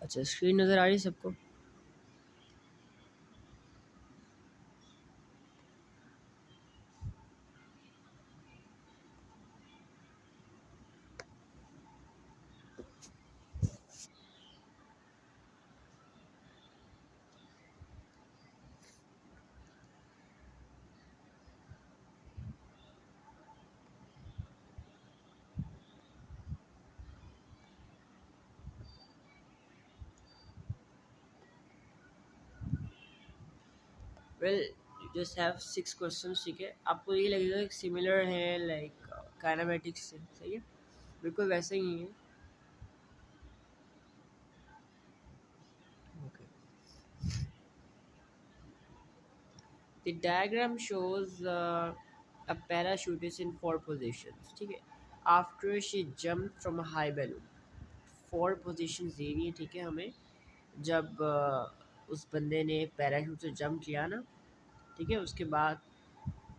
अच्छा, स्क्रीन नज़र आ रही है सबको? Well, you just have 6 questions, ठीक है। आपको ये लगेगा कि सिमिलर है लाइक काइनेमेटिक्स से, सही है, बिल्कुल वैसे ही है। Okay, the diagram shows a parachutist in 4 positions, ठीक है, after she jump from a high balloon. 4 positions दी हुई है, ठीक है, हमें जब उस बंदे ने पैराशूट से जंप किया ना, ठीक है, उसके बाद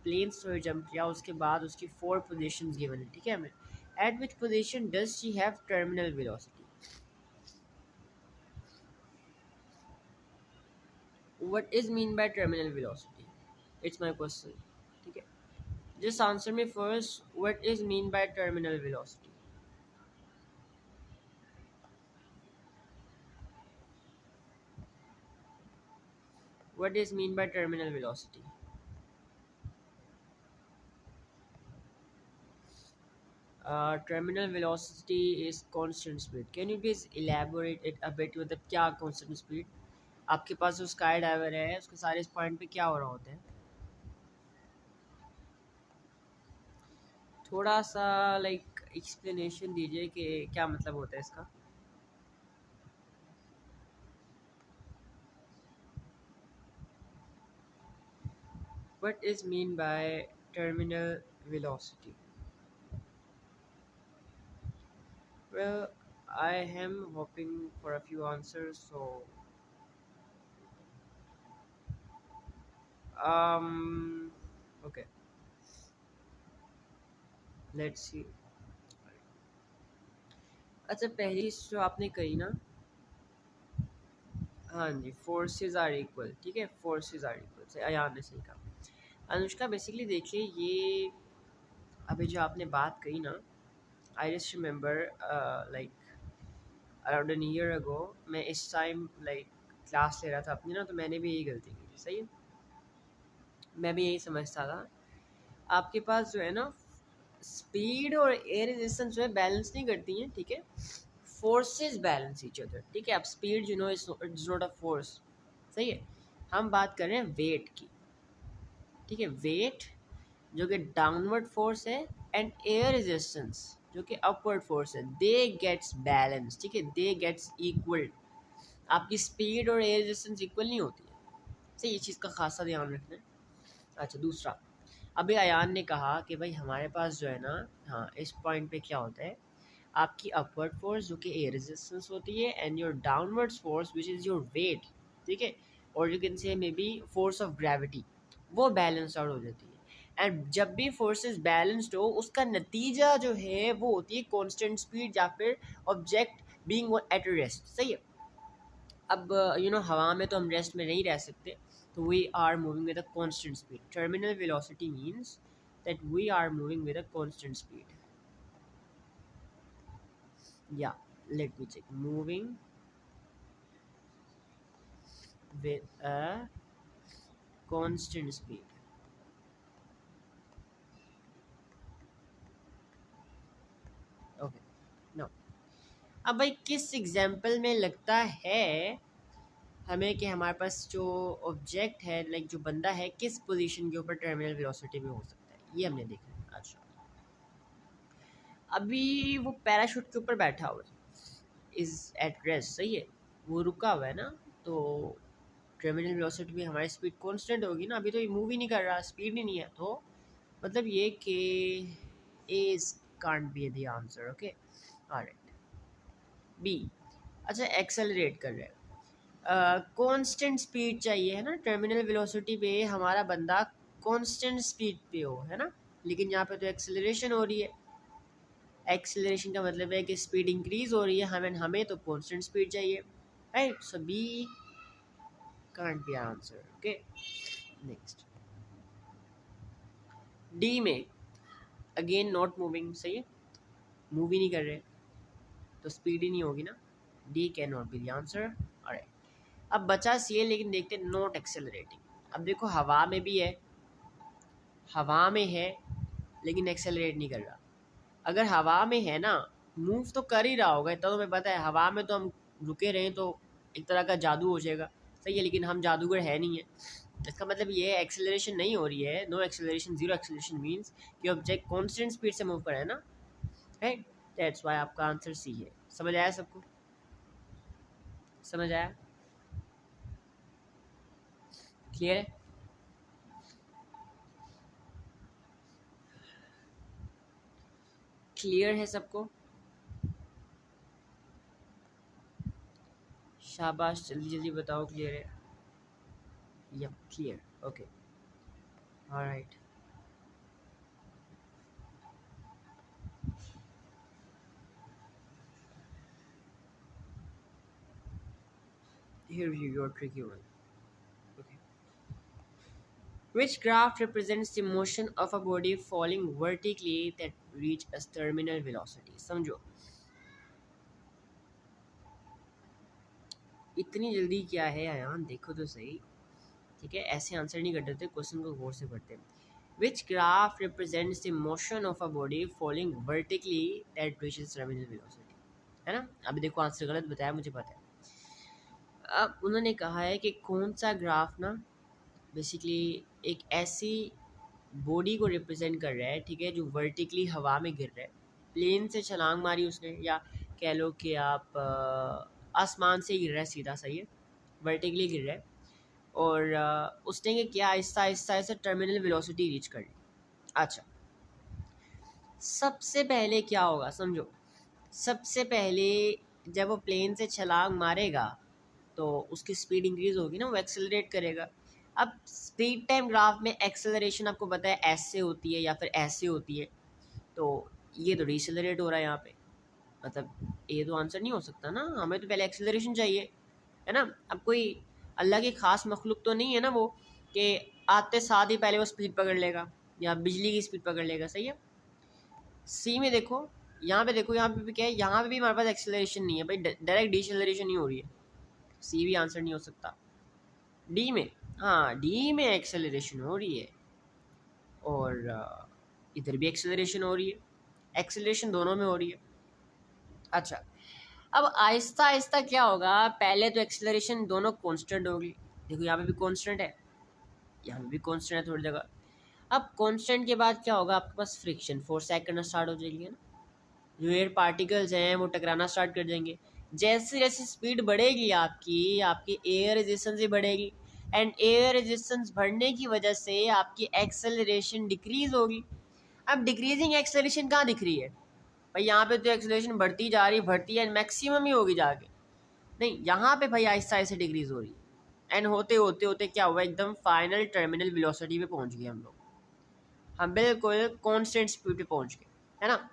प्लेन से जंप किया, उसके बाद उसकी 4 पोजीशंस गिवन है, ठीक है हमें। Eight which position does she have terminal velocity? What is mean by terminal velocity? It's my question, ठीक है। Just answer me first, what is mean by terminal velocity? What is mean by terminal velocity? Terminal velocity is constant speed. Can you please elaborate it a bit? मतलब क्या constant speed? आपके पास जो sky diver है उसके सारे इस point पे क्या हो रहा होता है? थोड़ा सा लाइक एक्सप्लेनेशन दीजिए कि क्या मतलब होता है इसका। What is mean by terminal velocity? Well, I am hoping for a few answers. So, um, okay, let's see. अच्छा, पहली चीज़ जो आपने कही ना, हाँ जी, फोर्सेस आर इक्वल, ठीक है, फोर्सेस आर इक्वल से अयान ने सही कहा। अनुष्का बेसिकली देखिए, ये अभी जो आपने बात कही ना, I just remember like around an year ago, मैं इस टाइम लाइक क्लास ले रहा था अपनी ना, तो मैंने भी यही गलती की थी, सही है, मैं भी यही समझता था। आपके पास जो है ना, स्पीड और एयर रेजिस्टेंस जो है बैलेंस नहीं करती हैं, ठीक है, फोर्सेस बैलेंस ईच अदर, ठीक है। अब speed you know it's not a force, सही है, हम बात कर रहे हैं वेट की, ठीक है, वेट जो कि डाउनवर्ड फोर्स है, एंड एयर रेजिस्टेंस जो कि अपवर्ड फोर्स है, दे गेट्स बैलेंस, ठीक है, दे गेट्स इक्वल। आपकी स्पीड और एयर रेजिस्टेंस इक्वल नहीं होती है, सही, ये चीज़ का खासा ध्यान रखना है। अच्छा, दूसरा, अभी अयान ने कहा कि भाई हमारे पास जो है ना, हाँ, इस पॉइंट पे क्या होता है, आपकी अपवर्ड फोर्स जो कि एयर रेजिस्टेंस होती है, and your downward force which is your weight, ठीक है, और you can say may be force of gravity, वो बैलेंस आउट हो जाती है। एंड जब भी फोर्सेस बैलेंस्ड हो, उसका नतीजा जो है वो होती है कांस्टेंट स्पीड या फिर ऑब्जेक्ट बीइंग एट रेस्ट, सही है। अब यू नो हवा में तो हम रेस्ट में नहीं रह सकते, तो we are moving with a constant speed. Terminal velocity means that we are moving with a constant speed, या let me check, moving with a constant speed. Okay, now अब भाई किस एग्जाम्पल में लगता है हमें कि हमारे पास जो ऑब्जेक्ट है लाइक जो बंदा है किस पोजीशन के ऊपर टर्मिनल वेलोसिटी में हो सकता है, ये हमने देखा है। अच्छा, अभी वो पैराशूट के ऊपर बैठा हुआ है, इज एट रेस्ट, सही है, वो रुका हुआ है ना, तो टर्मिनल वेलोसिटी भी हमारी स्पीड कांस्टेंट होगी ना, अभी तो ये मूव ही नहीं कर रहा, स्पीड ही नहीं है, तो मतलब ये कि is can't be the answer. Okay, alright, B. अच्छा, एक्सेलरेट कर रहे हैं, कांस्टेंट स्पीड चाहिए है ना, टर्मिनल वेलोसिटी पे हमारा बंदा कांस्टेंट स्पीड पे हो, है ना, लेकिन यहाँ पे तो एक्सेलरेशन हो रही है। एक्सेलरेशन का मतलब है कि स्पीड इंक्रीज हो रही है, हमें तो कांस्टेंट स्पीड चाहिए। Right, so B can't be answer. Okay, next D में अगेन नॉट मूविंग, सही है, मूव ही नहीं कर रहे तो स्पीड ही नहीं होगी ना, D can not be the answer. Alright, अब बचा सी है, लेकिन देखते हैं नॉट एक्सेलरेटिंग। अब देखो हवा में भी है, हवा में है लेकिन एक्सेलरेट नहीं कर रहा। अगर हवा में है ना, मूव तो कर ही रहा होगा, इतना तो मैं पता है, हवा में तो हम रुके रहें तो एक तरह का जादू हो जाएगा, सही है, लेकिन हम जादूगर है नहीं है। इसका मतलब ये एक्सेलरेशन नहीं हो रही है, no acceleration, zero acceleration means कि ऑब्जेक्ट कांस्टेंट स्पीड से मूव कर रहा है ना, राइट, दैट्स व्हाई आपका आंसर सी है। समझ आया सबको? समझ आया? क्लियर है? क्लियर है सबको? शाबाश, जल्दी जल्दी बताओ क्लियर है? Yup, clear, okay, alright. Here your tricky one. Okay. Which graph represents the motion of a body falling vertically that reach a terminal velocity? समझो, इतनी जल्दी क्या है आयान, देखो तो सही, ठीक है, ऐसे आंसर नहीं कर देते, क्वेश्चन को गौर से पढ़ते हैं। Which graph represents the motion of a body falling vertically that reaches terminal velocity? है ना, अभी देखो आंसर गलत बताया, मुझे पता है। अब उन्होंने कहा है कि कौन सा ग्राफ ना बेसिकली एक ऐसी बॉडी को रिप्रेजेंट कर रहा है, ठीक है, जो वर्टिकली हवा में गिर रहा है, प्लेन से छलांग मारी उसने, या कह लो कि आप आसमान से गिर रहा है सीधा, सही है, वर्टिकली गिर रहा है, और उसने ये किया, Aahista Aahista Aahista terminal velocity reach कर ली। अच्छा, सबसे पहले क्या होगा समझो, सबसे पहले जब वो प्लेन से छलांग मारेगा तो उसकी स्पीड इंक्रीज होगी ना, वो एक्सेलरेट करेगा। अब स्पीड टाइम ग्राफ में एक्सेलरेशन आपको पता है ऐसे होती है या फिर ऐसे होती है, तो ये तो डिसेलरेट हो रहा है यहाँ पे, मतलब ये तो आंसर नहीं हो सकता ना, हमें तो पहले एक्सेलरेशन चाहिए, है ना। अब कोई अल्लाह की खास मखलूक तो नहीं है ना वो, कि आते साथ ही पहले वो स्पीड पकड़ लेगा या बिजली की स्पीड पकड़ लेगा, सही है। सी में देखो, यहाँ पे देखो, यहाँ पे भी क्या है, यहाँ पे भी हमारे पास एक्सेलरेशन नहीं है भाई, डायरेक्ट डिसेलरेशन नहीं हो रही है, सी भी आंसर नहीं हो सकता। डी में, हाँ डी में एक्सेलरेशन हो रही है, और इधर भी एक्सेलरेशन हो रही है, एक्सेलरेशन दोनों में हो रही है। अच्छा, अब आहिस्ता आहिस्ता क्या होगा, पहले तो एक्सेलरेशन दोनों कांस्टेंट होगी, देखो यहाँ पे भी कांस्टेंट है, यहाँ पे भी कांस्टेंट है थोड़ी जगह। अब कांस्टेंट के बाद क्या होगा, आपके पास फ्रिक्शन फोर्स एक्ट करना स्टार्ट हो जाएगी, है ना, जो एयर पार्टिकल्स हैं वो टकराना स्टार्ट कर देंगे। जैसे जैसे स्पीड बढ़ेगी आपकी आपकी एयर रेजिस्टेंस भी बढ़ेगी, एंड एयर रेजिस्टेंस बढ़ने की वजह से आपकी एक्सेलरेशन डिक्रीज होगी। अब डिक्रीजिंग एक्सेलरेशन कहाँ दिख रही है भाई, यहाँ पे तो एक्सेलरेशन बढ़ती जा रही, बढ़ती है, मैक्सिमम ही होगी जाके, नहीं यहाँ पे भाई आहिस्ता आहिस्ता डिक्रीज हो रही है, एंड होते होते होते क्या हुआ, एकदम फाइनल टर्मिनल वेलोसिटी पे पहुंच गए हम लोग, हम बिल्कुल कांस्टेंट स्पीड पे पहुंच गए, है ना।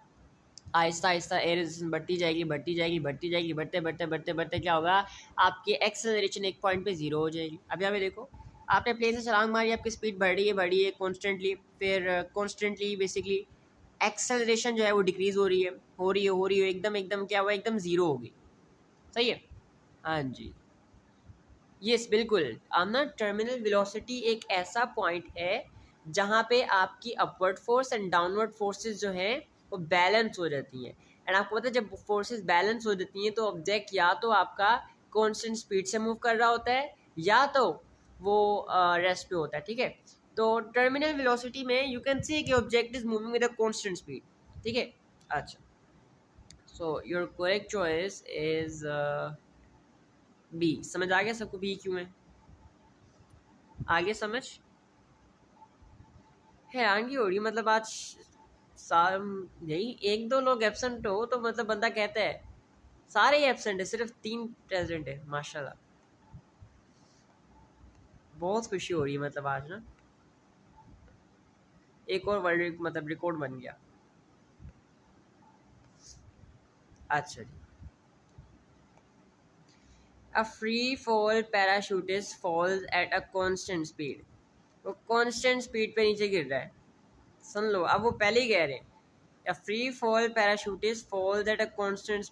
आहिस्ता आहिस्ता एयर रेजिस्टेंस बढ़ती जाएगी, बढ़ती जाएगी, बढ़ती जाएगी, बढ़ते बढ़ते बढ़ते बढ़ते क्या होगा, आपकी एक्सेलरेशन एक पॉइंट पे जीरो हो जाएगी। अब यहाँ पे देखो, आपने प्लेन से छलांग मारी, आपकी स्पीड बढ़ रही है कॉन्स्टेंटली, फिर कॉन्स्टेंटली बेसिकली एक्सेलरेशन जो है वो डिक्रीज हो रही है, हो रही है, एकदम एकदम क्या हुआ, एकदम जीरो हो गई, सही है। हाँ जी, यस बिल्कुल। आमना टर्मिनल वेलोसिटी एक ऐसा पॉइंट है जहाँ पे आपकी upward force and downward forces जो हैं वो बैलेंस हो जाती हैं, एंड आपको पता है जब फोर्सेस बैलेंस हो जाती हैं तो ऑब्जेक्ट या तो आपका कांस्टेंट स्पीड से मूव कर रहा होता है या तो वो रेस्ट पे होता है, ठीक है। तो टर्मिनल वेलोसिटी में यू कैन सी कि object is moving with a constant speed, ठीक है। अच्छा, so your correct choice is B. समझ आ गया सबको बी क्यों है, आगे समझ। हैरानगी हो रही है, मतलब आज सार यही एक दो लोग एब्सेंट हो तो मतलब बंदा कहता है सारे ही एब्सेंट है, सिर्फ 3 प्रेजेंट है, माशाल्लाह, बहुत खुशी हो रही है, मतलब आज ना एक और वर्ल्ड मतलब रिकॉर्ड बन गया। अच्छा जी, a free fall parachutist falls at a constant speed. वो कांस्टेंट स्पीड पे नीचे गिर रहा है। सुन लो, अब वो पहले ही कह रहे हैं a free fall parachutist falls at a constant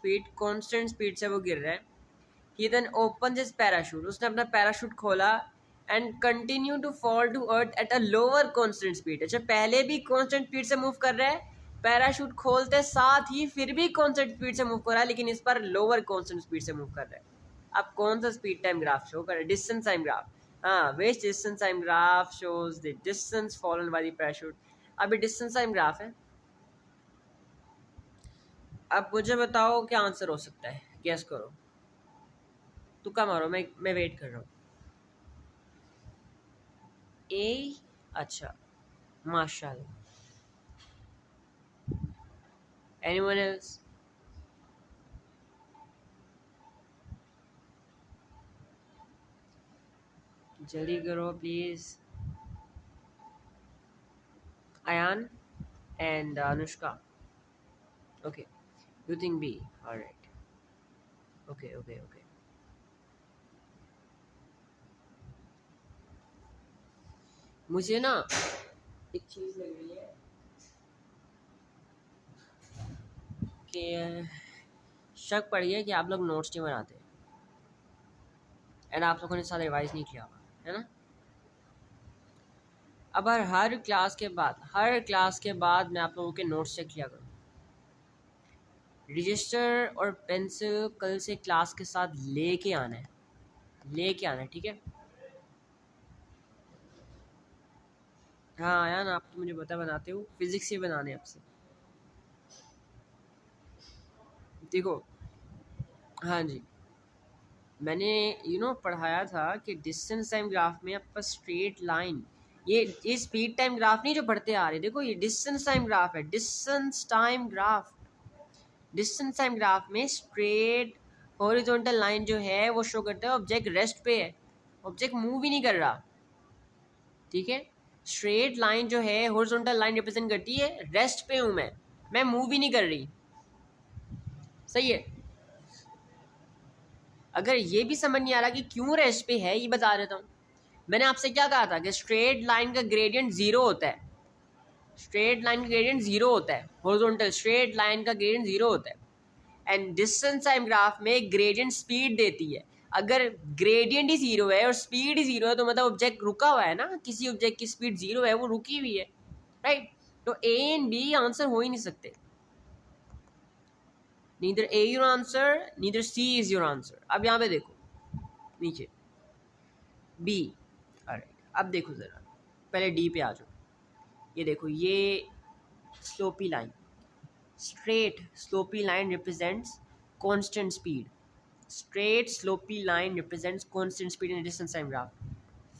speed से वो गिर रहा है। He then open his parachute, उसने अपना पैराशूट खोला and continue to fall to earth at a lower constant speed. अच्छा, पहले भी कांस्टेंट स्पीड से मूव कर रहा है, पैराशूट खोलते साथ ही फिर भी कांस्टेंट स्पीड से मूव कर रहा है, लेकिन इस पर लोअर कांस्टेंट स्पीड से मूव कर रहा है। अब कौन सा स्पीड टाइम ग्राफ शो कर रहा है? Distance time graph. हाँ, which distance time graph shows the distance fallen by the parachute. अभी डिस्टेंस टाइम ग्राफ है। अब मुझे बताओ क्या आंसर हो सकता है, गेस करो, तुक्का मारो, मैं वेट कर रहा हूँ। ए, अच्छा, माशाल्लाह। Anyone else? जल्दी करो please. Ayaan and Anushka. Okay, you think B, alright. Okay okay okay. मुझे ना एक चीज लग रही है कि शक पड़ गया कि आप लोग नोट्स नहीं बनाते एंड आप लोगों ने सारा रिवाइज नहीं किया हुआ है ना। अब हर क्लास के बाद मैं आप लोगों के नोट्स चेक किया करूँ। रजिस्टर और पेंसिल कल से क्लास के साथ लेके आना है, लेके आना है, ठीक है। हाँ यार, आप तो मुझे पता बनाते हो, फिजिक्स ही बनाने हैं आपसे। देखो, हाँ जी, मैंने पढ़ाया था कि डिस्टेंस टाइम ग्राफ में आपका स्ट्रेट लाइन, ये स्पीड टाइम ग्राफ नहीं जो पढ़ते आ रहे, देखो ये डिस्टेंस टाइम ग्राफ है। डिस्टेंस टाइम ग्राफ में स्ट्रेट हॉरिजॉन्टल लाइन जो है वो शो करता है ऑब्जेक्ट रेस्ट पे है, ऑब्जेक्ट मूव ही नहीं कर रहा, ठीक है। स्ट्रेट लाइन जो है हॉरिजॉन्टल लाइन रिप्रेजेंट करती है रेस्ट पे हूँ मैं मूव ही नहीं कर रही, सही है। अगर ये भी समझ नहीं आ रहा कि क्यों रेस्ट पे है, ये बता देता हूँ। मैंने आपसे क्या कहा था कि स्ट्रेट लाइन का ग्रेडियंट जीरो होता है, स्ट्रेट लाइन का ग्रेडियंट जीरो होता है, हॉरिजॉन्टल स्ट्रेट लाइन का ग्रेडियंट जीरो होता है। एंड डिस्टेंस टाइम ग्राफ में ग्रेडियंट स्पीड देती है। अगर ग्रेडियंट ही जीरो है और स्पीड ही जीरो है तो मतलब ऑब्जेक्ट रुका हुआ है ना, किसी ऑब्जेक्ट की स्पीड जीरो है, वो रुकी हुई है, राइट। तो ए एंड बी आंसर हो ही नहीं सकते। Neither A your answer, neither C is your answer. अब यहाँ पे देखो नीचे बी, अब देखो जरा, पहले डी पे आ जाओ। ये देखो, ये sloppy line, straight sloppy line represents constant speed, straight sloppy line represents constant speed in distance time graph.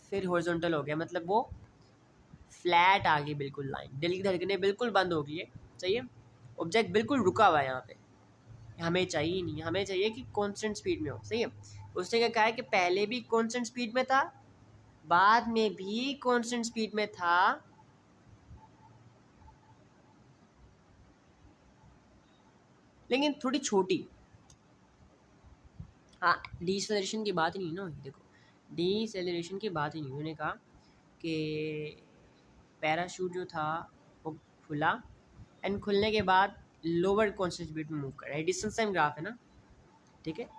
फिर हॉरिजॉन्टल हो गया, मतलब वो फ्लैट आ गई बिल्कुल लाइन, दिल की धड़कनें बिल्कुल बंद हो गई है, सही है। ऑब्जेक्ट बिल्कुल रुका हुआ है यहाँ पे, हमें चाहिए नहीं, हमें चाहिए कि कांस्टेंट स्पीड में हो, सही है। उसने क्या कहा है कि पहले भी कांस्टेंट स्पीड में था, बाद में भी कांस्टेंट स्पीड में था, लेकिन थोड़ी छोटी। हाँ, डीसेलरेशन की बात ही नहीं ना, देखो डीसेलरेशन की बात ही नहीं। उन्होंने कहा कि पैराशूट जो था वो खुला एंड खुलने के बाद लोअर कांस्टेंट स्पीड में मूव कर रहा है, डिस्टेंस टाइम ग्राफ है ना, ठीक है।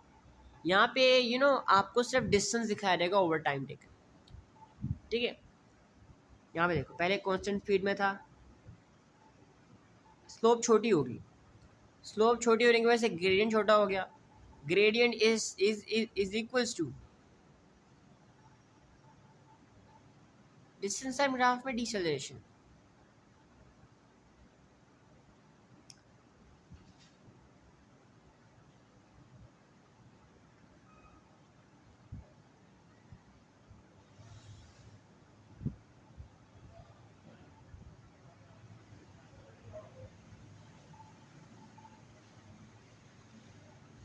यहाँ पे आपको सिर्फ डिस्टेंस दिखाया जाएगा ओवर टाइम टेकन, ठीक है। यहाँ पे देखो, पहले कांस्टेंट स्पीड में था, स्लोप छोटी होगी, स्लोप छोटी होने की वजह से ग्रेडियंट छोटा हो गया, gradient is equals to distance time graph में डिसेलरेशन।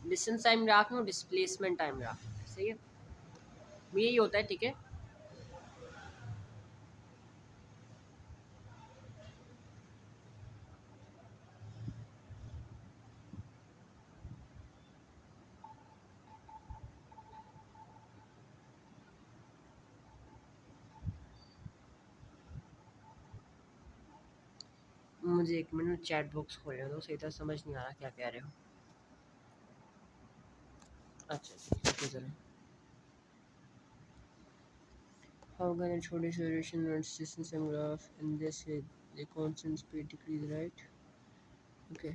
डिस्टेंस टाइम ग्राफ में डिस्प्लेसमेंट टाइम ग्राफ, सही है, यही होता है, ठीक है। मुझे एक मिनट चैट बॉक्स खोलने दो, सही तरह समझ नहीं आ रहा क्या कह रहे हो। अच्छा ठीक है ज़रा। How can a छोटे solution and distance and graph in this way the constant speed decrease, right? Okay.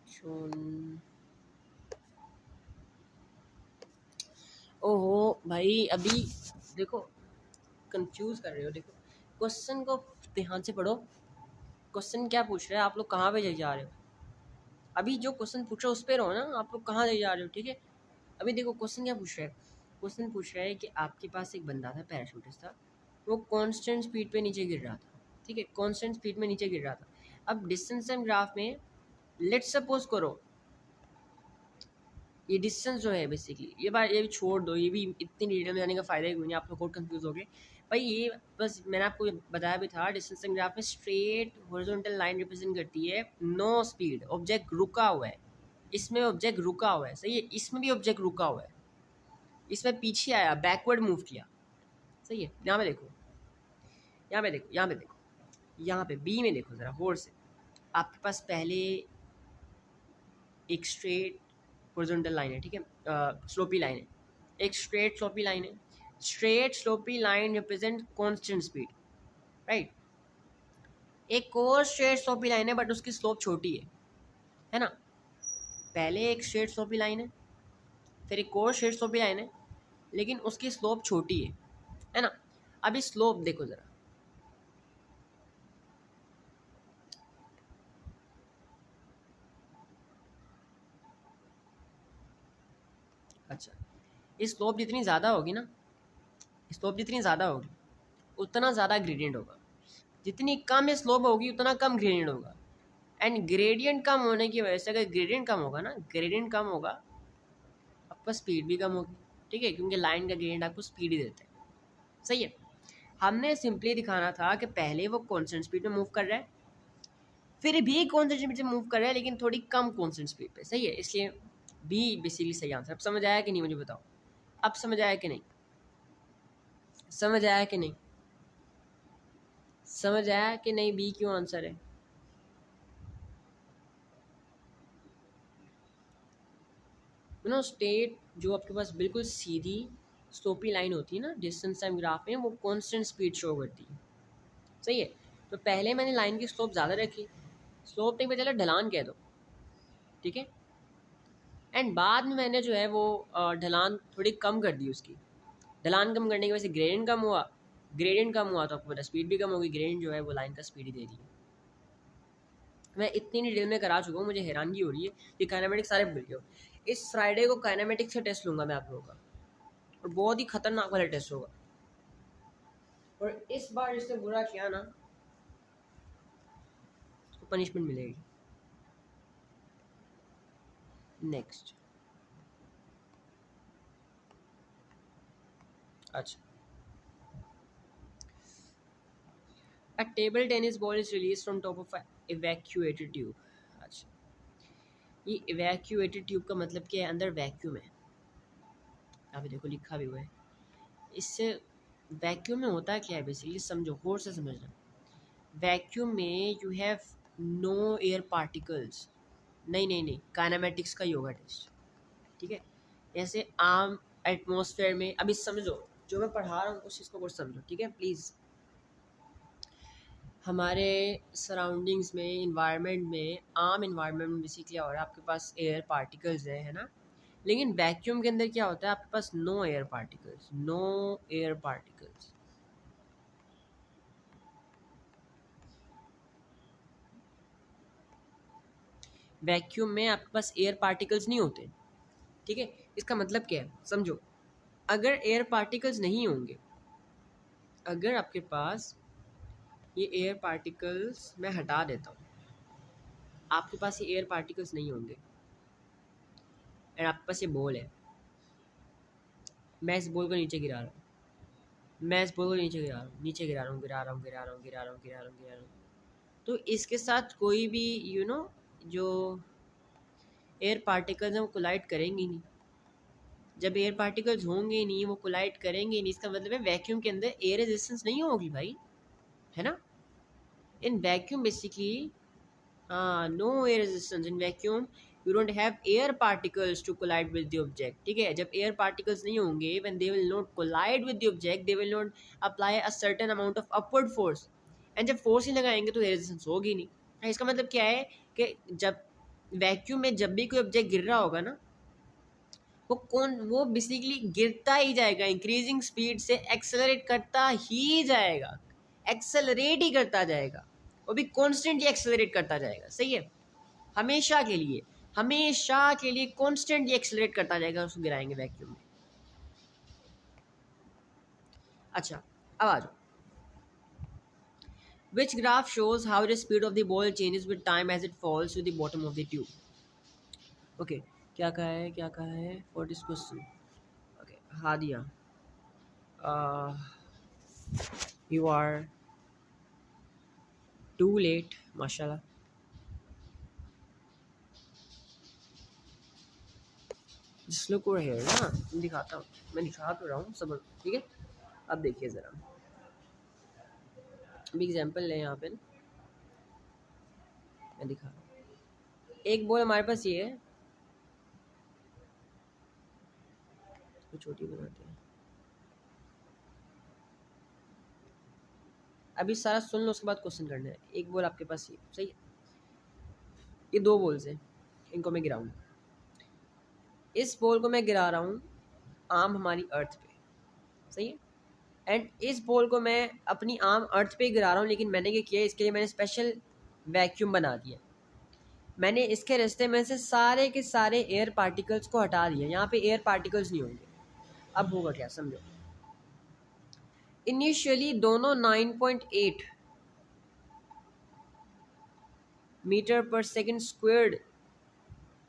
shown ओहो भाई अभी देखो कंफ्यूज कर रहे हो। देखो क्वेश्चन को ध्यान से पढ़ो। क्वेश्चन क्या पूछ रहा है, आप लोग कहाँ पे जा रहे हो। अभी जो क्वेश्चन पूछ रहा है उस पे रहो ना, आप लोग कहाँ ले जा रहे हो। ठीक है, अभी देखो क्वेश्चन क्या पूछ रहा है। क्वेश्चन पूछ रहा है कि आपके पास एक बंदा था, पैराशूटिस्ट था, वो कांस्टेंट स्पीड पे नीचे गिर रहा था। ठीक है, कांस्टेंट स्पीड में नीचे गिर रहा था। अब डिस्टेंस टाइम ग्राफ में लेट्स सपोज करो ये डिस्टेंस जो है बेसिकली, ये बात ये भी छोड़ दो, ये भी इतनी डिटेल में जाने का फ़ायदा ही कोई नहीं, आप लोग और कंफ्यूज हो गए भाई। ये बस मैंने आपको बताया भी था, डिस्टेंस टाइम ग्राफ में स्ट्रेट हॉरिजॉन्टल लाइन रिप्रेजेंट करती है नो स्पीड, ऑब्जेक्ट रुका हुआ है। इसमें ऑब्जेक्ट रुका हुआ है, सही है, इसमें भी ऑब्जेक्ट रुका हुआ है, इसमें पीछे आया, बैकवर्ड मूव किया, सही है। यहाँ पे देखो, यहाँ पे देखो, यहाँ पे देखो, यहाँ पे बी में देखो ज़रा गौर से। आपके पास पहले एक स्ट्रेट हॉरिजॉन्टल लाइन है, ठीक है, स्लोपी लाइन है, एक स्ट्रेट स्लोपी लाइन है। Straight sloppy line represent constant speed, right. एक और स्ट्रेट स्लोपी लाइन है बट उसकी स्लोप छोटी है ना। पहले एक स्ट्रेट स्लोपी लाइन है, फिर एक और स्ट्रेट स्लोपी लाइन है, लेकिन उसकी स्लोप छोटी है ना। अभी स्लोप देखो ज़रा, अच्छा, इस स्लोप जितनी ज़्यादा होगी ना, स्लोप जितनी ज़्यादा होगी उतना ज़्यादा ग्रेडियंट होगा, जितनी कम स्लोप होगी उतना कम ग्रेडियंट होगा। एंड ग्रेडियंट कम होने की वजह से, अगर ग्रेडियंट कम होगा ना, ग्रेडियंट कम होगा आपका स्पीड भी कम होगी, ठीक है, क्योंकि लाइन का ग्रेडियंट आपको स्पीड ही देता है, सही है। हमने सिंपली दिखाना था कि पहले वो कांस्टेंट स्पीड में मूव कर रहा है, फिर भी कांस्टेंट स्पीड से मूव कर रहा है लेकिन थोड़ी कम कांस्टेंट स्पीड पे, सही है, इसलिए बी बेसिकली सही आंसर। अब समझ आया कि नहीं मुझे बताओ, अब समझ आया कि नहीं, समझ आया कि नहीं, समझ आया कि नहीं, बी क्यों आंसर है। स्टेट जो आपके पास बिल्कुल सीधी स्लोपी लाइन होती है ना डिस्टेंस टाइम ग्राफ में, वो कांस्टेंट स्पीड शो करती है, सही है। तो पहले मैंने लाइन की स्लोप ज़्यादा रखी, स्लोप नहीं पता चला ढलान कह दो, ठीक है, एंड बाद में मैंने जो है वो ढलान थोड़ी कम कर दी उसकी। ढलान कम करने की वजह से ग्रेडियंट कम हुआ, ग्रेडियंट कम हुआ तो आपको पता स्पीड भी कम होगी, ग्रेडियंट जो है वो लाइन का स्पीड ही दे रही है। मैं इतनी डिटेल में करा चुका हूँ, मुझे हैरानगी हो रही है कि काइनेमेटिक्स सारे भूल गए हो। इस फ्राइडे को काइनेमेटिक्स से टेस्ट लूँगा मैं आप लोगों का, और बहुत ही खतरनाक वाला टेस्ट होगा, और इस बार इससे बुरा किया ना तो पनिशमेंट मिलेगी। नेक्स्ट, अच्छा, a table tennis ball is released from top of a evacuated tube। अच्छा, ये evacuated tube का मतलब क्या है, अंदर वैक्यूम है, यहाँ पे देखो लिखा भी हुआ है। इससे वैक्यूम में होता क्या है बेसिकली, समझो, गौर से समझना। वैक्यूम में you have no air particles, नहीं नहीं नहीं, काइनेमेटिक्स का योगा टेस्ट, ठीक है। जैसे आम एटमॉस्फेयर में, अभी समझो जो मैं पढ़ा रहा हूँ उस चीज़ को कुछ समझो, ठीक है प्लीज़। हमारे सराउंडिंग्स में, इन्वायरमेंट में, आम इन्वायरमेंट में बेसिकली क्या हो रहा है, आपके पास एयर पार्टिकल्स है ना, लेकिन वैक्यूम के अंदर क्या होता है, आपके पास no air particles, no air particles. Vacuum में आपके पास एयर पार्टिकल्स नहीं होते, ठीक है। इसका मतलब क्या है समझो, अगर एयर पार्टिकल्स नहीं होंगे, अगर आपके पास ये एयर पार्टिकल्स मैं हटा देता हूँ, आपके पास ये एयर पार्टिकल्स नहीं होंगे, और आपके पास ये बॉल है, मैं इस बॉल को नीचे गिरा रहा हूँ, मैं इस बॉल को नीचे गिरा रहा हूँ, नीचे गिरा रहा हूँ, गिरा रहा हूँ, गिरा रहा हूँ, गिरा रहा हूँ, गिरा रहा हूँ, गिरा रहा हूँ, तो इसके साथ कोई भी जो एयर पार्टिकल्स हैं वो कोलाइड करेंगे नहीं। जब एयर पार्टिकल्स होंगे ही नहीं, वो कोलाइड करेंगे नहीं, इसका मतलब है वैक्यूम के अंदर एयर रेजिस्टेंस नहीं होगी भाई, है ना। In vacuum basically, no air resistance in vacuum. You don't have air particles to collide with the object. ठीक है, जब air particles नहीं होंगे, when they will not collide with the object, they will not apply a certain amount of upward force. And जब force ही लगाएंगे तो air resistance होगी नहीं. इसका मतलब क्या है कि जब वैक्यूम में जब भी कोई ऑब्जेक्ट गिर रहा होगा ना, वो बेसिकली गिरता ही जाएगा, इंक्रीजिंग स्पीड से एक्सेलरेट करता ही जाएगा, एक्सेलरेट ही करता जाएगा, वो भी कॉन्स्टेंटली एक्सेलरेट करता जाएगा. सही है, हमेशा के लिए कॉन्स्टेंटली एक्सेलरेट करता जाएगा, उसको गिराएंगे वैक्यूम में. अच्छा, अब आ जाओ. Which graph shows how the speed of the ball changes with time as it falls to the bottom of the tube? Okay, क्या कहा है for this question? Okay, Hadia, uh, you are too late, माशाल्लाह. Just look over here ना, मैं दिखाता हूँ, मैं दिखा तो रहा हूँ सब. ठीक है, अब देखिए ज़रा, अभी एग्जांपल लें यहाँ पे, मैं दिखा रहा हूँ. एक बॉल हमारे पास ये है, तो छोटी बनाते हैं. अभी सारा सुन लो, उसके बाद क्वेश्चन करना है. एक बॉल आपके पास ये सही है, ये दो बॉल्स हैं, इनको मैं गिराऊँ. इस बॉल को मैं गिरा रहा हूँ आर्म हमारी अर्थ पे, सही है. एंड इस बॉल को मैं अपनी आर्म अर्थ पे गिरा रहा हूँ, लेकिन मैंने क्या किया, इसके लिए मैंने स्पेशल वैक्यूम बना दिया. मैंने इसके रास्ते में से सारे के सारे एयर पार्टिकल्स को हटा दिया, यहाँ पे एयर पार्टिकल्स नहीं होंगे. अब होगा क्या समझो. इनिशियली दोनों 9.8 मीटर पर सेकंड स्क्वायर्ड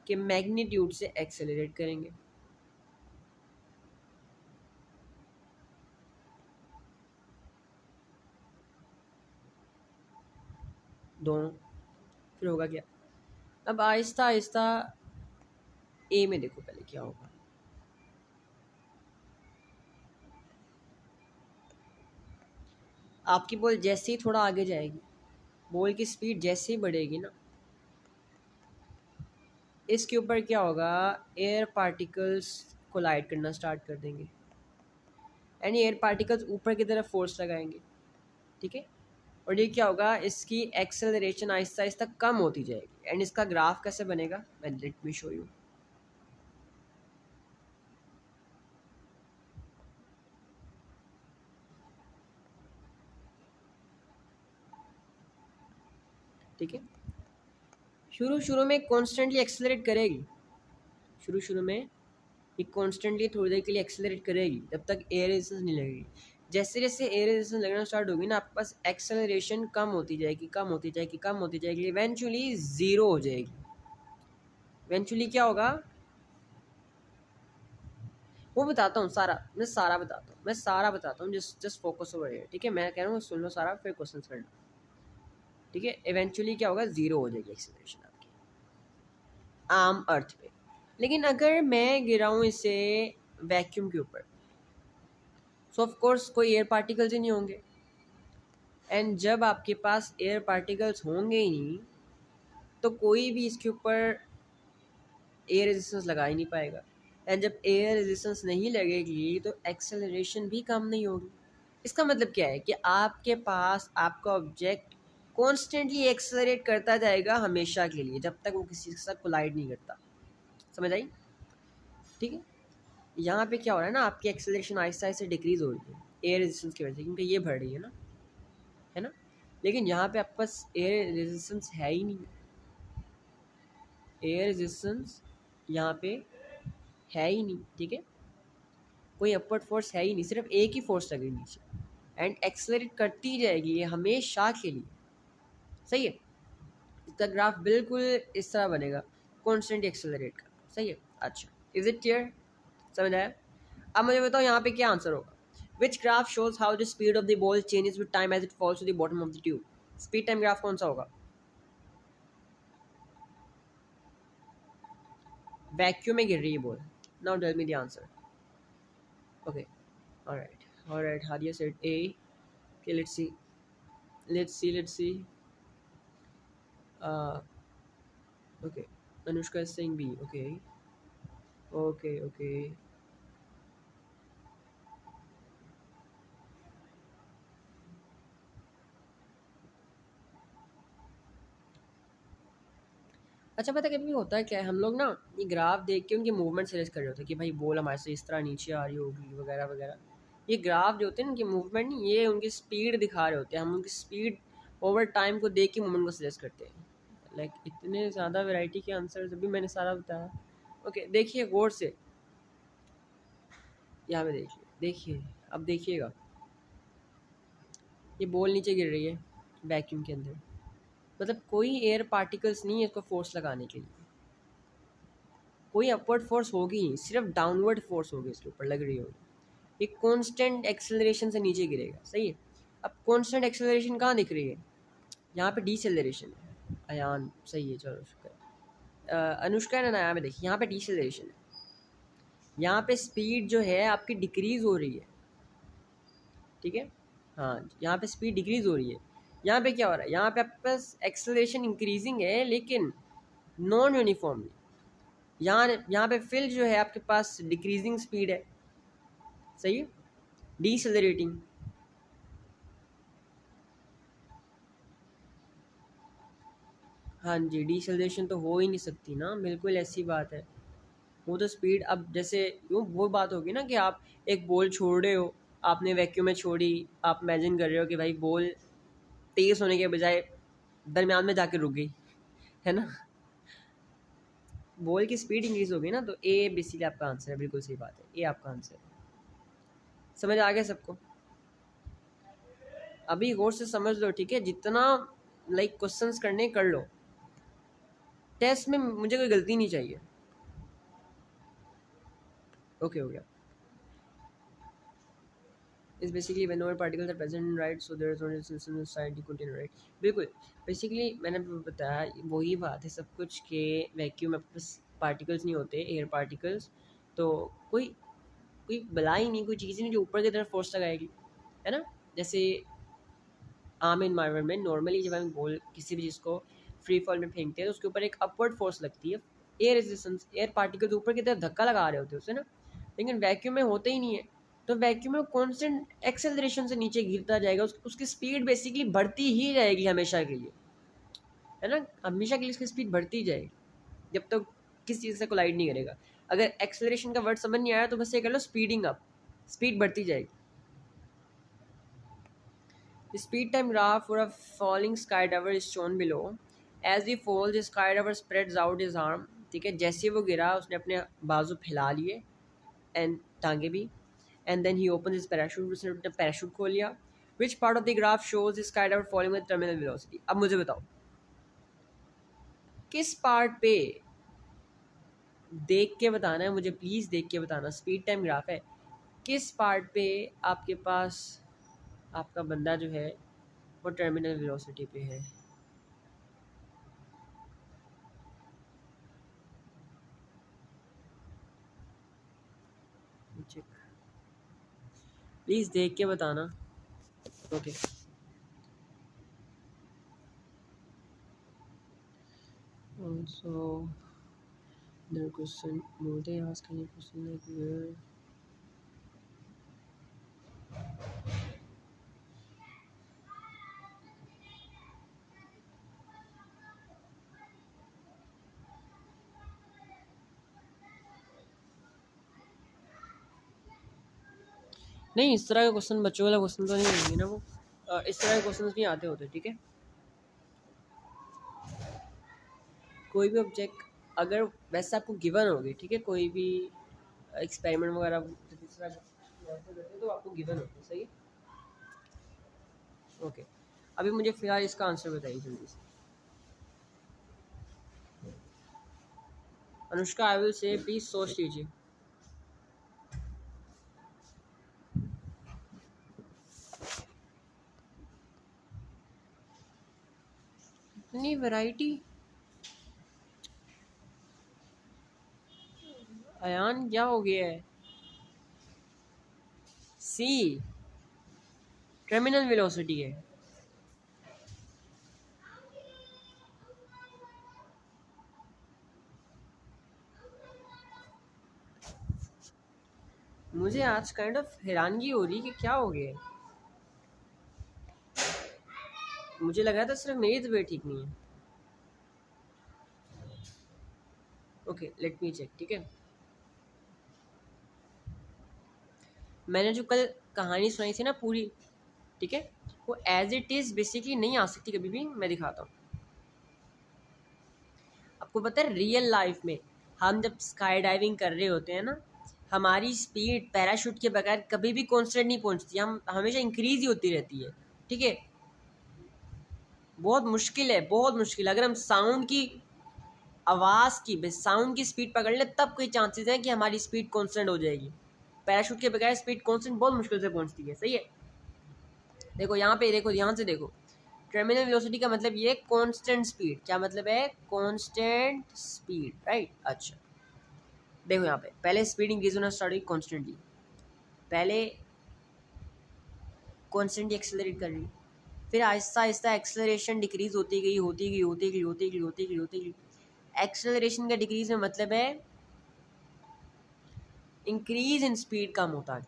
के मैग्नीट्यूड से एक्सेलरेट करेंगे. दोनों, फिर होगा क्या. अब आहिस्ता आहिस्ता ए में देखो पहले क्या होगा. आपकी बॉल जैसे ही थोड़ा आगे जाएगी, बॉल की स्पीड जैसे ही बढ़ेगी ना, इसके ऊपर क्या होगा, एयर पार्टिकल्स कोलाइड करना स्टार्ट कर देंगे. एंड एयर पार्टिकल्स ऊपर की तरफ फोर्स लगाएंगे. ठीक है, और ये क्या होगा, इसकी एक्सेलरेशन आहिस्ता आहिस्ता कम होती जाएगी. एंड इसका ग्राफ कैसे बनेगा, मैं लेट मी शो यू. ठीक है, शुरू शुरू में कॉन्स्टेंटली एक्सेलरेट करेगी, शुरू में ये कॉन्स्टेंटली थोड़ी देर के लिए एक्सेलरेट करेगी, जब तक एयर रेजिस्टेंस नहीं लगेगी. जैसे जैसे एयर रेजिस्टेंस लगना स्टार्ट होगी ना, आपके पास एक्सेलरेशन कम होती जाएगी, कम होती जाएगी, कम होती जाएगी, इवेंचुअली ज़ीरो हो जाएगी. इवेंचुअली क्या होगा वो बताता हूँ सारा, मैं सारा बताता हूँ, just just focus over here. ठीक है, मैं कह रहा हूँ सुन लो सारा, फिर क्वेश्चन करना. ठीक है, इवेंचुअली क्या होगा, ज़ीरो हो जाएगी एक्सेलरेशन आपकी आर्म अर्थ पे. लेकिन अगर मैं गिराऊँ इसे वैक्यूम के ऊपर, सो ऑफ कोर्स कोई एयर पार्टिकल्स ही नहीं होंगे. एंड जब आपके पास एयर पार्टिकल्स होंगे ही नहीं, तो कोई भी इसके ऊपर एयर रेजिस्टेंस लगा ही नहीं पाएगा. एंड जब एयर रेजिस्टेंस नहीं लगेगी तो एक्सेलरेशन भी कम नहीं होगी. इसका मतलब क्या है कि आपके पास आपका ऑब्जेक्ट कॉन्स्टेंटली एक्सेलरेट करता जाएगा हमेशा के लिए, जब तक वो किसी के साथ कोलाइड नहीं करता. समझ आई. ठीक है, यहाँ पे क्या हो रहा है ना, आपकी एक्सेलरेशन आहिस्ता आहिस्ता डिक्रीज हो रही है एयर रेजिस्टेंस की वजह से, क्योंकि ये बढ़ रही है ना. लेकिन यहाँ पे आपके पास एयर रेजिस्टेंस है ही नहीं. एयर रेजिस्टेंस यहाँ पे है ही नहीं. ठीक है, कोई अपवर्ड फोर्स है ही नहीं, सिर्फ एक ही फोर्स लगेगी नीचे, एंड एक्सेलरेट करती जाएगी ये हमेशा के लिए. सही है, इसका ग्राफ बिल्कुल इस तरह बनेगा, कॉन्स्टेंट एक्सेलरेट का. सही है. अच्छा, इज इट क्लियर, समझ आया. अब मुझे बताओ यहाँ पे क्या आंसर होगा. Which graph shows how the speed of the ball changes with time as it falls to the bottom of the tube. Speed time graph कौन सा होगा, वैक्यूम में गिर रही है ball. Now tell me the answer. Okay, alright, Hadia said A. Okay, let's see. Okay, Anushka Singh भी okay. Okay okay. अच्छा, पता है कभी होता है क्या है, हम लोग ना ये ग्राफ देख के उनकी मूवमेंट सजेस्ट कर रहे होते हैं कि भाई बॉल हमारे से इस तरह नीचे आ रही होगी वगैरह वगैरह। ये ग्राफ जो होते हैं ना, उनकी मूवमेंट नहीं, ये उनकी स्पीड दिखा रहे होते हैं, हम उनकी स्पीड ओवर टाइम को देख के मूवमेंट को सजेस्ट करते हैं। लाइक इतने ज़्यादा वैरायटी के आंसर अभी मैंने सारा बताया। ओके, देखिए गौर से, यहाँ पे देखिए, देखिए अब देखिएगा, ये बॉल नीचे गिर रही है वैक्यूम के अंदर, मतलब कोई एयर पार्टिकल्स नहीं है इसको फोर्स लगाने के लिए, कोई अपवर्ड फोर्स होगी नहीं, सिर्फ डाउनवर्ड फोर्स होगी इसके ऊपर लग रही होगी। ये कांस्टेंट एक्सेलरेशन से नीचे गिरेगा, सही है। अब कांस्टेंट एक्सेलरेशन कहाँ दिख रही है, यहाँ पे डीसेलरेशन है। अयान सही है, चलो शुक्र है। अनुष्का है ना, यहाँ पे देखिए, यहाँ पे डीसेलरेशन है, यहाँ पे स्पीड जो है आपकी डिक्रीज हो रही है, ठीक है। हाँ, यहाँ पे स्पीड डिक्रीज हो रही है। यहाँ पे क्या हो रहा है, यहाँ पे आपके पास एक्सेलरेशन इंक्रीजिंग है लेकिन नॉन यूनिफॉर्मली। यहाँ यहाँ पे फिल जो है आपके पास डिक्रीजिंग स्पीड है, सही है, डीसेलरेटिंग। हाँ जी, डीसेलरेशन तो हो ही नहीं सकती ना, बिल्कुल ऐसी बात है। वो तो स्पीड, अब जैसे वो बात होगी ना कि आप एक बॉल छोड़ रहे हो, आपने वैक्यूम में छोड़ी, आप इमेजिन कर रहे हो कि भाई बॉल तेज होने के बजाय दरमियान में जाके रुक गई, है ना, बॉल की स्पीड इंक्रीज होगी ना, तो ए बेसिकली आपका आंसर है, बिल्कुल सही बात है, ए आपका आंसर है। समझ आ गया सबको? अभी गौर से समझ लो, ठीक है, जितना लाइक क्वेश्चंस करने कर लो, टेस्ट में मुझे कोई गलती नहीं चाहिए। ओके, हो गया। Is basically whenever particles are present, right, so there is only system inside the container, right. बिल्कुल, बेसिकली मैंने बताया वही बात है सब कुछ के वैक्यूम में बस पार्टिकल्स नहीं होते, एयर पार्टिकल्स, तो कोई कोई बला ही नहीं, कोई चीज़ नहीं जो ऊपर की तरफ फोर्स लगाएगी, है ना। जैसे आम इन्वायरमेंट में नॉर्मली जब हम बॉल किसी भी चीज़ को फ्री फॉल में फेंकते हैं तो उसके ऊपर एक अपवर्ड फोर्स लगती है, एयर रेजिस्टेंस, एयर पार्टिकल्स ऊपर की तरफ धक्का लगा रहे होते हैं उसे ना, लेकिन वैक्यूम में होते ही नहीं है। तो वैक्यूम में कॉन्स्टेंट एक्सेलरेशन से नीचे गिरता जाएगा, उसकी स्पीड बेसिकली बढ़ती ही रहेगी हमेशा के लिए, है ना, हमेशा के लिए उसकी स्पीड बढ़ती ही जाएगी जब तक तो किसी चीज़ से कोलाइड नहीं करेगा। अगर एक्सेलरेशन का वर्ड समझ नहीं आया तो बस ये कर लो, स्पीडिंग अप, स्पीड बढ़ती जाएगी। The speed time graph for a falling skydiver is shown below. As he falls, the skydiver spreads out his arm. ठीक है, जैसे वो गिरा उसने अपने बाजू फैला लिए एंड टांगे भी, and then he open his parachute, उसने अपना पैराशूट खोल लिया। Which part of the graph shows the skydiver falling with terminal velocity? अब मुझे बताओ किस पार्ट पे, देख के बताना है मुझे, प्लीज देख के बताना, स्पीड टाइम ग्राफ है, किस पार्ट पे आपके पास आपका बंदा जो है वो टर्मिनल वेलोसिटी पे है? प्लीज़ देख के बताना। Okay, so the question, will they ask any question like where? नहीं, इस तरह का क्वेश्चन, बच्चों वाला क्वेश्चन तो नहीं होंगे ना वो, इस तरह के क्वेश्चन नहीं आते होते, ठीक है। कोई भी ऑब्जेक्ट अगर वैसे आपको गिवन होगी, ठीक है, कोई भी एक्सपेरिमेंट वगैरह जिस तरह वैसे करते हैं, तो आपको गिवन होगी, सही है। ओके, अभी मुझे फिलहाल इसका आंसर बताइए जल्दी से। Anushka, I will say please सोच लीजिए। इतनी वैरायटी, अयान क्या हो गया है? सी, टर्मिनल वेलोसिटी है। मुझे आज काइंड ऑफ हैरानगी हो रही है कि क्या हो गया है। मुझे लगा था सिर्फ मेरी तबीयत ठीक नहीं है। Okay, let me check. ठीक है, मैंने जो कल कहानी सुनाई थी ना पूरी, ठीक है, वो एज इट इज़ बेसिकली नहीं आ सकती कभी भी। मैं दिखाता हूँ आपको। पता है रियल लाइफ में हम जब स्काई डाइविंग कर रहे होते हैं ना, हमारी स्पीड पैराशूट के बगैर कभी भी कांस्टेंट नहीं पहुंचती, हम हमेशा इंक्रीज ही होती रहती है। ठीक है, बहुत मुश्किल है, बहुत मुश्किल। अगर हम साउंड की आवाज़ की साउंड की स्पीड पकड़ ले तब कोई चांसेस है कि हमारी स्पीड कांस्टेंट हो जाएगी। पैराशूट के बगैर स्पीड कांस्टेंट बहुत मुश्किल से पहुंचती है। सही है, देखो यहाँ पे, देखो ध्यान से देखो। टर्मिनल वेलोसिटी का मतलब ये कांस्टेंट स्पीड। क्या मतलब है? Constant speed, right. अच्छा, देखो यहाँ पे पहले स्पीड इंक्रीज होना स्टार्ट हुई कॉन्स्टेंटली, पहले कॉन्स्टेंटली एक्सेलरेट कर रही, फिर आहिस्ता आहिस्ता एक्सेलरेशन डिक्रीज होती गई, होती गई, होती गई, होती गई, होती गई, होती गई। एक्सेलरेशन का डिक्रीज में मतलब है इंक्रीज इन स्पीड कम होता है।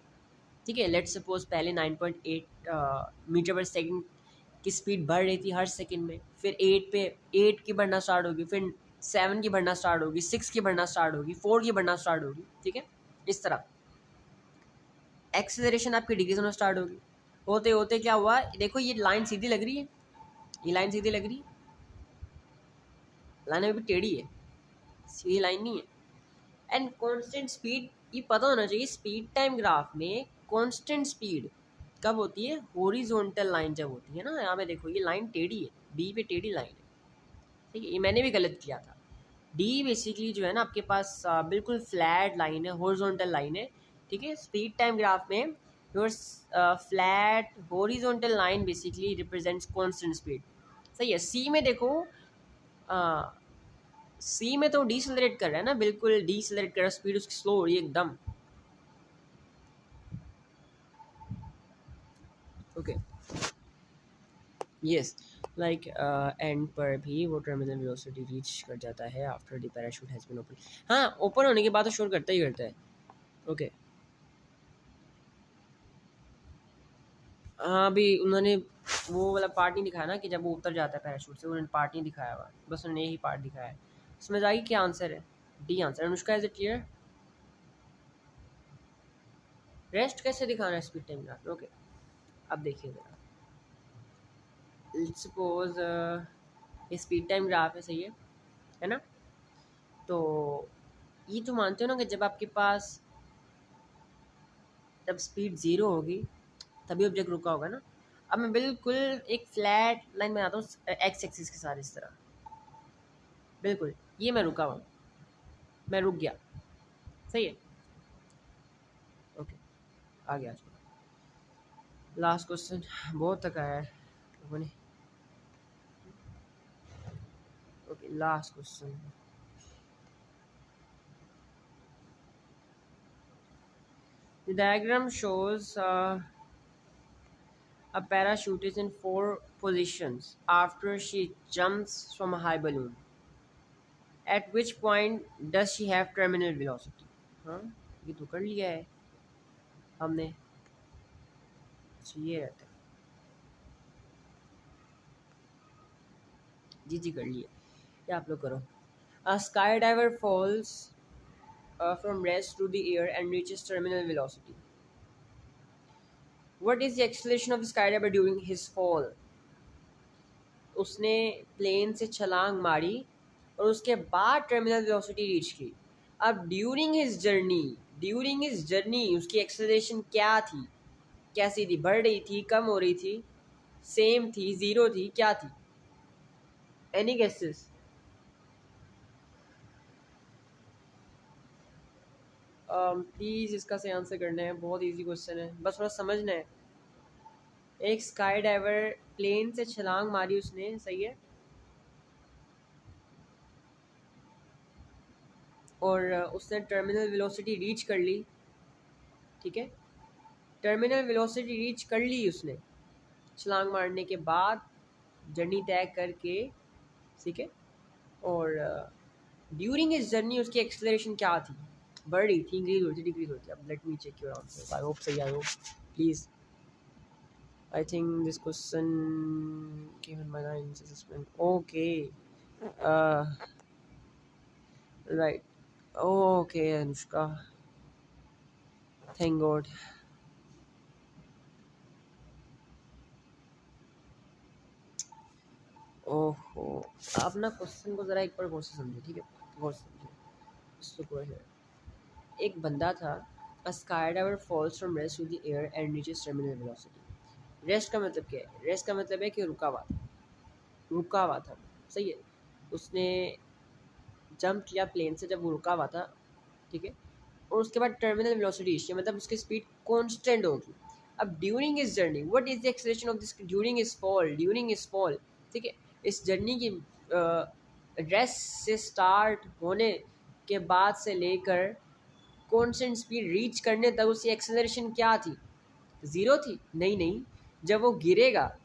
ठीक है, लेट्स सपोज पहले 9.8 मीटर पर सेकंड की स्पीड बढ़ रही थी हर सेकंड में, फिर 8 पे 8 की बढ़ना स्टार्ट होगी, फिर 7 की बढ़ना स्टार्ट होगी, 6 की बढ़ना स्टार्ट होगी, 4 की बढ़ना स्टार्ट होगी। ठीक है, इस तरह एक्सेलरेशन आपकी डिक्रीज होना स्टार्ट होगी। होते होते क्या हुआ, देखो ये लाइन सीधी लग रही है, ये लाइन सीधी लग रही है, लाइन अभी भी टेढ़ी है, सीधी लाइन नहीं है। एंड कांस्टेंट स्पीड, ये पता होना चाहिए स्पीड टाइम ग्राफ में कांस्टेंट स्पीड कब होती है? हॉरिजॉन्टल लाइन जब होती है ना। यहाँ पे देखो ये लाइन टेढ़ी है, बी पे टेढ़ी लाइन है। ठीक है, ये मैंने भी गलत किया था। डी बेसिकली जो है ना आपके पास बिल्कुल फ्लैट लाइन है, हॉरिजॉन्टल लाइन है। ठीक है, स्पीड टाइम ग्राफ में your flat horizontal line basically represents constant speed. सही है। सी में देखो, सी में तो डीसेलरेट कर रहा है ना, बिल्कुल डीसेलरेट कर रहा है, स्पीड उसकी स्लो हो रही है एकदम। ओके, यस, लाइक एंड पर भी वो टर्मिनल वेलोसिटी रीच कर जाता है after the parachute has been open. हाँ, ओपन होने के बाद तो शोर करता ही करता है। ओके, हाँ, अभी उन्होंने वो वाला पार्ट नहीं दिखाया ना कि जब वो उतर जाता है पैराशूट से, उन्होंने पार्ट नहीं दिखाया हुआ, बस उन्होंने यही पार्ट दिखाया है। समझ आ गई क्या आंसर है? D answer. Anushka, is it clear? Rest कैसे दिखाना है स्पीड टाइम ग्राफ? ओके, अब देखिए जरा, लेट्स सपोज ये स्पीड टाइम ग्राफ है, सही है ना? तो ये तो मानते हो ना कि जब आपके पास, जब स्पीड ज़ीरो होगी तभी ऑब्जेक्ट रुका होगा ना। अब मैं बिल्कुल एक फ्लैट लाइन बनाता हूँ एक्स एक्सिस के साथ, इस तरह, बिल्कुल ये मैं रुका हुआ, मैं रुक गया। सही है, ओके, आ गया। लास्ट क्वेश्चन, बहुत थकाया है लोगों ने। Okay, last question. The diagram shows a parachute is in 4 positions after she jumps from a high balloon. At which point does she have terminal velocity? हाँ, ये तो कर लिया है हमने। अच्छा, ये रहता है, जी जी कर लिए, ये आप लोग करो। A skydiver falls from rest through the air and reaches terminal velocity. What is the acceleration of the skydiver during his fall? उसने प्लेन से छलांग मारी और उसके बाद टर्मिनल वेलोसिटी रीच की। अब ड्यूरिंग हिज जर्नी उसकी एक्सेलरेशन क्या थी? कैसी थी? बढ़ रही थी, कम हो रही थी, सेम थी, ज़ीरो थी, क्या थी? Any guesses? प्लीज़ इसका सही आंसर करना है, बहुत इजी क्वेश्चन है, बस थोड़ा समझना है। एक स्काई डाइवर, प्लेन से छलांग मारी उसने, सही है, और उसने टर्मिनल वेलोसिटी रीच कर ली। ठीक है, टर्मिनल वेलोसिटी रीच कर ली उसने छलांग मारने के बाद, जर्नी तय करके। ठीक है, और ड्यूरिंग इस जर्नी उसकी एक्सेलरेशन क्या थी? बढ़ रही थी, इंक्रीज हो रही थी, डिक्रीज हो रही थी। अब let me check your answer, I hope सही, I hope please. I think this question given by the assessment, okay right, okay Anushka, thank God. ओहो, आप ना क्वेश्चन को ज़रा एक बार गौर से समझो, ठीक है, गौर से समझो। इसको एक बंदा था, a skydiver falls from rest to the air and reaches terminal velocity। Rest का मतलब क्या है? रेस्ट का मतलब है कि रुका हुआ था, रुका हुआ था, सही है। उसने जंप किया प्लेन से जब वो रुका हुआ था, ठीक है, और उसके बाद टर्मिनल वेलोसिटी मतलब उसकी स्पीड कांस्टेंट होगी। अब ड्यूरिंग इस journey what is the acceleration of this, during is fall, during is fall, ठीक है, इस जर्नी की रेस्ट से स्टार्ट होने के बाद से लेकर कांस्टेंट स्पीड रीच करने तक उसकी एक्सेलरेशन क्या थी? ज़ीरो थी? नहीं नहीं, जब वो गिरेगा,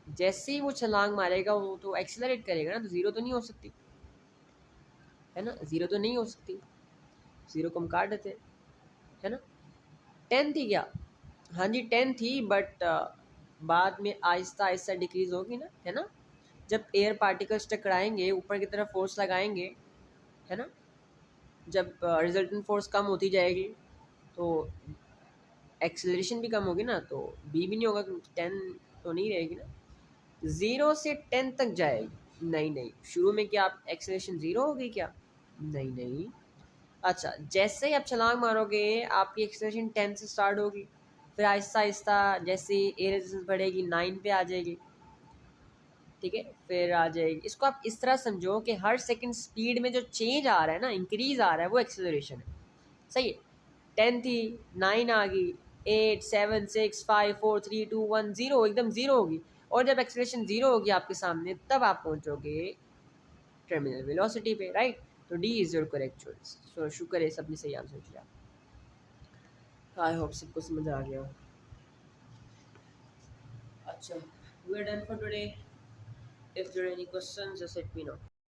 जैसे ही वो छलांग मारेगा वो तो एक्सेलरेट करेगा ना, तो ज़ीरो तो नहीं हो सकती है ना, ज़ीरो तो नहीं हो सकती, ज़ीरो को हम काट देते हैं, है ना। 10 थी क्या? हाँ जी 10 थी, बट बाद में आहिस्ता आहिस्ता डिक्रीज होगी ना, है ना। जब एयर पार्टिकल्स टकराएंगे, ऊपर की तरफ फोर्स लगाएंगे, है ना, जब रिजल्टेंट फोर्स कम होती जाएगी तो एक्सेलरेशन भी कम होगी ना, तो बी भी नहीं होगा, 10 तो नहीं रहेगी ना, 0 से 10 तक जाएगी। नहीं नहीं, शुरू में क्या आप एक्सेलरेशन 0 होगी क्या? नहीं नहीं। अच्छा, जैसे ही आप छलांग मारोगे आपकी एक्सेलरेशन 10 से स्टार्ट होगी, फिर आहिस्ता आहिस्ता जैसे एयर रेजिस्टेंस बढ़ेगी 9 पे आ जाएगी, ठीक है, फिर आ जाएगी। इसको आप इस तरह समझो कि हर सेकंड स्पीड में जो चेंज आ रहा है ना, इंक्रीज आ रहा है, वो एक्सेलरेशन है, सही है। 10 थी, 9 आ गई, 8 7 6 5 4 3 2 1 एकदम ज़ीरो होगी, और जब एक्सेलरेशन ज़ीरो होगी आपके सामने, तब आप पहुंचोगे टर्मिनल वेलोसिटी पे, राइट। तो D is your correct choice. So शुक्र है सबने सही आंसर किया। आई होप सबको समझ आ गया। अच्छा, we are done for today. If there are any questions just let me no.